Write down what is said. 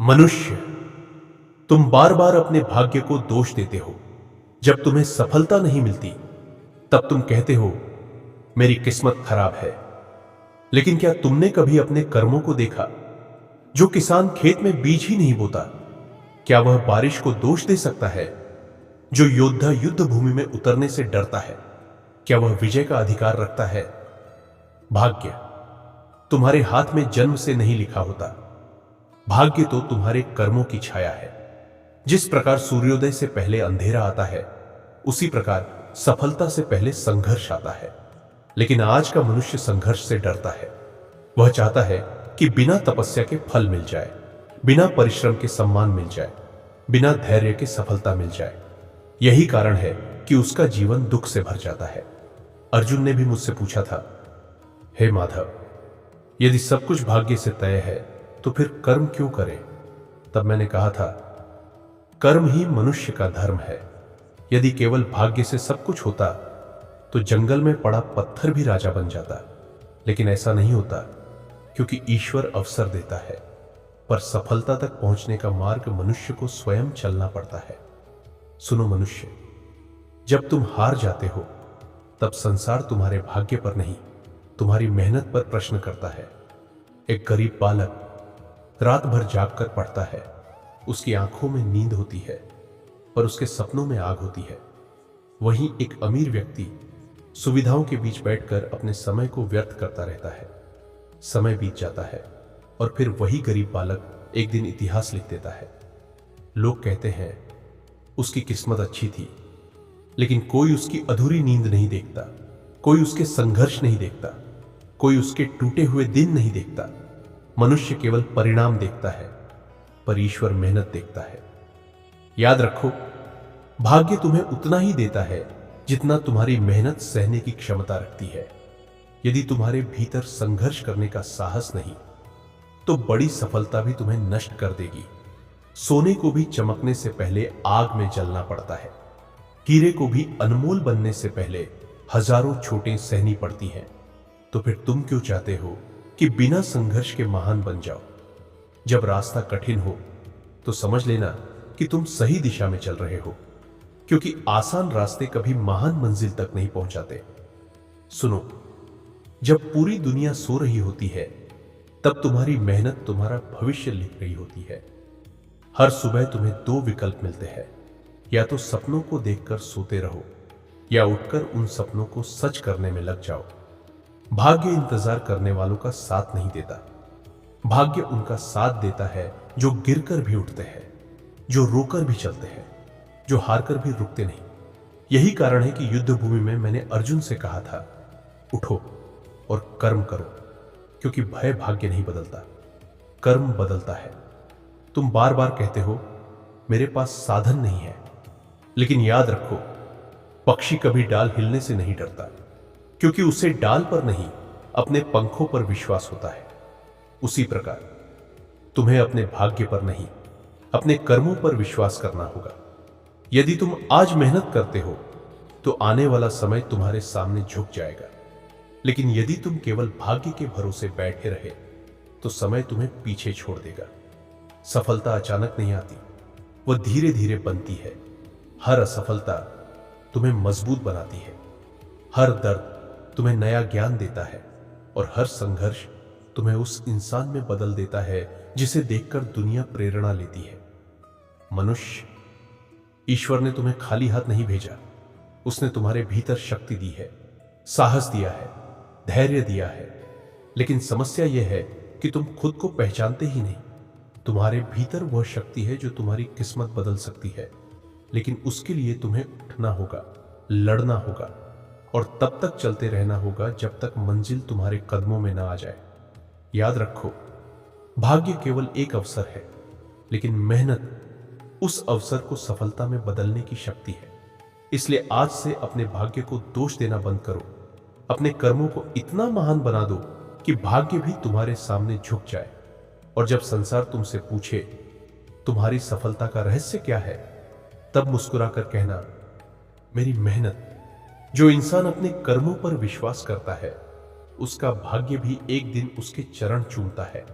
मनुष्य, तुम बार बार अपने भाग्य को दोष देते हो। जब तुम्हें सफलता नहीं मिलती तब तुम कहते हो मेरी किस्मत खराब है। लेकिन क्या तुमने कभी अपने कर्मों को देखा? जो किसान खेत में बीज ही नहीं बोता, क्या वह बारिश को दोष दे सकता है? जो योद्धा युद्ध भूमि में उतरने से डरता है, क्या वह विजय का अधिकार रखता है? भाग्य तुम्हारे हाथ में जन्म से नहीं लिखा होता। भाग्य तो तुम्हारे कर्मों की छाया है। जिस प्रकार सूर्योदय से पहले अंधेरा आता है, उसी प्रकार सफलता से पहले संघर्ष आता है। लेकिन आज का मनुष्य संघर्ष से डरता है। वह चाहता है कि बिना तपस्या के फल मिल जाए, बिना परिश्रम के सम्मान मिल जाए, बिना धैर्य के सफलता मिल जाए। यही कारण है कि उसका जीवन दुख से भर जाता है। अर्जुन ने भी मुझसे पूछा था, हे माधव, यदि सब कुछ भाग्य से तय है तो फिर कर्म क्यों करें? तब मैंने कहा था, कर्म ही मनुष्य का धर्म है। यदि केवल भाग्य से सब कुछ होता तो जंगल में पड़ा पत्थर भी राजा बन जाता। लेकिन ऐसा नहीं होता, क्योंकि ईश्वर अवसर देता है, पर सफलता तक पहुंचने का मार्ग मनुष्य को स्वयं चलना पड़ता है। सुनो मनुष्य, जब तुम हार जाते हो तब संसार तुम्हारे भाग्य पर नहीं, तुम्हारी मेहनत पर प्रश्न करता है। एक गरीब बालक रात भर जागकर पढ़ता है। उसकी आंखों में नींद होती है, पर उसके सपनों में आग होती है। वहीं एक अमीर व्यक्ति सुविधाओं के बीच बैठकर अपने समय को व्यर्थ करता रहता है। समय बीत जाता है और फिर वही गरीब बालक एक दिन इतिहास लिख देता है। लोग कहते हैं उसकी किस्मत अच्छी थी, लेकिन कोई उसकी अधूरी नींद नहीं देखता, कोई उसके संघर्ष नहीं देखता, कोई उसके टूटे हुए दिन नहीं देखता। मनुष्य केवल परिणाम देखता है, पर ईश्वर मेहनत देखता है। याद रखो, भाग्य तुम्हें उतना ही देता है जितना तुम्हारी मेहनत सहने की क्षमता रखती है। यदि तुम्हारे भीतर संघर्ष करने का साहस नहीं, तो बड़ी सफलता भी तुम्हें नष्ट कर देगी। सोने को भी चमकने से पहले आग में जलना पड़ता है। हीरे को भी अनमोल बनने से पहले हजारों चोटें सहनी पड़ती हैं। तो फिर तुम क्यों चाहते हो कि बिना संघर्ष के महान बन जाओ? जब रास्ता कठिन हो तो समझ लेना कि तुम सही दिशा में चल रहे हो, क्योंकि आसान रास्ते कभी महान मंजिल तक नहीं पहुंचाते। सुनो, जब पूरी दुनिया सो रही होती है, तब तुम्हारी मेहनत तुम्हारा भविष्य लिख रही होती है। हर सुबह तुम्हें दो विकल्प मिलते हैं, या तो सपनों को देखकर सोते रहो, या उठकर उन सपनों को सच करने में लग जाओ। भाग्य इंतजार करने वालों का साथ नहीं देता। भाग्य उनका साथ देता है जो गिरकर भी उठते हैं, जो रोकर भी चलते हैं, जो हारकर भी रुकते नहीं। यही कारण है कि युद्ध भूमि में मैंने अर्जुन से कहा था, उठो और कर्म करो, क्योंकि भय भाग्य नहीं बदलता, कर्म बदलता है। तुम बार बार कहते हो मेरे पास साधन नहीं है, लेकिन याद रखो, पक्षी कभी डाल हिलने से नहीं डरता, क्योंकि उसे डाल पर नहीं, अपने पंखों पर विश्वास होता है। उसी प्रकार तुम्हें अपने भाग्य पर नहीं, अपने कर्मों पर विश्वास करना होगा। यदि तुम आज मेहनत करते हो तो आने वाला समय तुम्हारे सामने झुक जाएगा। लेकिन यदि तुम केवल भाग्य के भरोसे बैठे रहे तो समय तुम्हें पीछे छोड़ देगा। सफलता अचानक नहीं आती, वह धीरे धीरे बनती है। हर असफलता तुम्हें मजबूत बनाती है, हर दर्द तुम्हें नया ज्ञान देता है, और हर संघर्ष तुम्हें उस इंसान में बदल देता है जिसे देखकर दुनिया प्रेरणा लेती है। मनुष्य, ईश्वर ने तुम्हें खाली हाथ नहीं भेजा। उसने तुम्हारे भीतर शक्ति दी है, साहस दिया है, धैर्य दिया है। लेकिन समस्या यह है कि तुम खुद को पहचानते ही नहीं। तुम्हारे भीतर वह शक्ति है जो तुम्हारी किस्मत बदल सकती है, लेकिन उसके लिए तुम्हें उठना होगा, लड़ना होगा, और तब तक चलते रहना होगा जब तक मंजिल तुम्हारे कदमों में ना आ जाए। याद रखो, भाग्य केवल एक अवसर है, लेकिन मेहनत उस अवसर को सफलता में बदलने की शक्ति है। इसलिए आज से अपने भाग्य को दोष देना बंद करो। अपने कर्मों को इतना महान बना दो कि भाग्य भी तुम्हारे सामने झुक जाए। और जब संसार तुमसे पूछे तुम्हारी सफलता का रहस्य क्या है, तब मुस्कुराकर कहना, मेरी मेहनत। जो इंसान अपने कर्मों पर विश्वास करता है, उसका भाग्य भी एक दिन उसके चरण चूमता है।